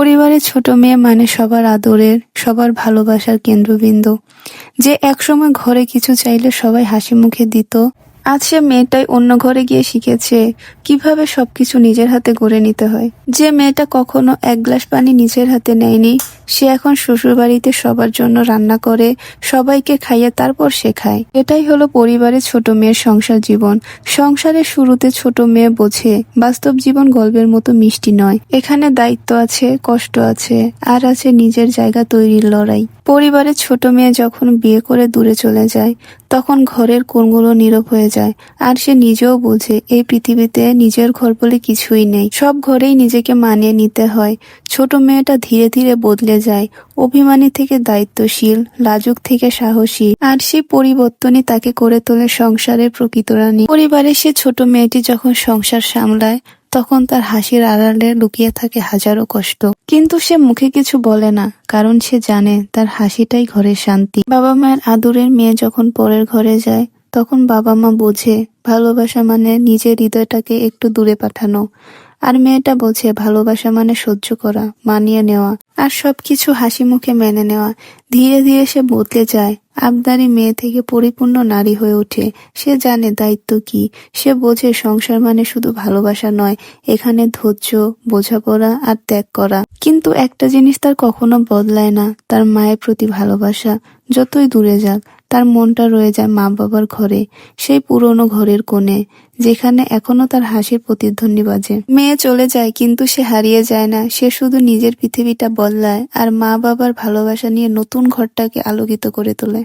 পরিবারে ছোট মেয়ে মানে সবার আদরের, সবার ভালোবাসার কেন্দ্রবিন্দু। যে একসময় ঘরে কিছু চাইলে সবাই হাসি মুখে দিত, আজ সে মেয়েটাই অন্য ঘরে গিয়ে শিখেছে কিভাবে সবকিছু নিজের হাতে গড়ে নিতে হয়। যে মেয়েটা কখনো এক গ্লাস পানি নিজের হাতে নেয়নি, সে এখন শ্বশুরবাড়িতে সবার জন্য রান্না করে, সবাইকে খাইয়ে তারপর সে খায়। এটাই হলো পরিবারের ছোট মেয়ের সংসার জীবন। সংসারের শুরুতে ছোট মেয়ে বোঝে বাস্তব জীবন গল্পের মতো মিষ্টি নয়। এখানে দায়িত্ব আছে, কষ্ট আছে, আর আছে নিজের জায়গা তৈরির লড়াই। পরিবারের ছোট মেয়ে যখন বিয়ে করে দূরে চলে যায়, তখন ঘরের কোণগুলো নীরব হয়ে যায়, আর সে নিজেও বোঝে এই পৃথিবীতে নিজের ঘর বলে কিছুই নেই। সব ঘরেই নিজেকে মানিয়ে নিতে হয়। ছোট মেয়েটা ধীরে ধীরে বদলে যায়, অভিমানী থেকে দায়িত্বশীল, লাজুক থেকে সাহসী, আর সেই পরিবর্তনই তাকে করে তোলে সংসারের প্রকৃত রানী। পরিবারের সে ছোট মেয়েটি যখন সংসার সামলায়, তখন তার হাসির আড়ালে লুকিয়ে থাকে হাজারো কষ্ট। কিন্তু সে মুখে কিছু বলে না, কারণ সে জানে তার হাসিটাই ঘরের শান্তি। বাবা মায়ের আদরের মেয়ে যখন পরের ঘরে যায়, তখন বাবা মা বোঝে ভালোবাসা মানে নিজের হৃদয়টাকে একটু দূরে পাঠানো। আর মেয়েটা বোঝে ভালোবাসা মানে সহ্য করা, মানিয়ে নেওয়া, আর সবকিছু হাসি মুখে মেনে নেওয়া। ধীরে ধীরে সে বদলে যায়, আবদারি মেয়ে থেকে পরিপূর্ণ নারী হয়ে ওঠে। সে জানে দায়িত্ব কি, সে বোঝে সংসার মানে শুধু ভালোবাসা নয়, এখানে ধৈর্য, বোঝাপড়া আর ত্যাগ করা। কিন্তু একটা জিনিস তার কখনো বদলায় না, তার মায়ের প্রতি ভালোবাসা। যতই দূরে যাক, তার মনটা রয়ে যায় মা বাবার ঘরে, সেই পুরনো ঘরের কোণে, যেখানে এখনো তার হাসির প্রতিধ্বনি বাজে। মেয়ে চলে যায়, কিন্তু সে হারিয়ে যায় না। সে শুধু নিজের পৃথিবীটা বদলায়, আর মা বাবার ভালোবাসা নিয়ে নতুন ঘরটাকে আলোকিত করে তোলে।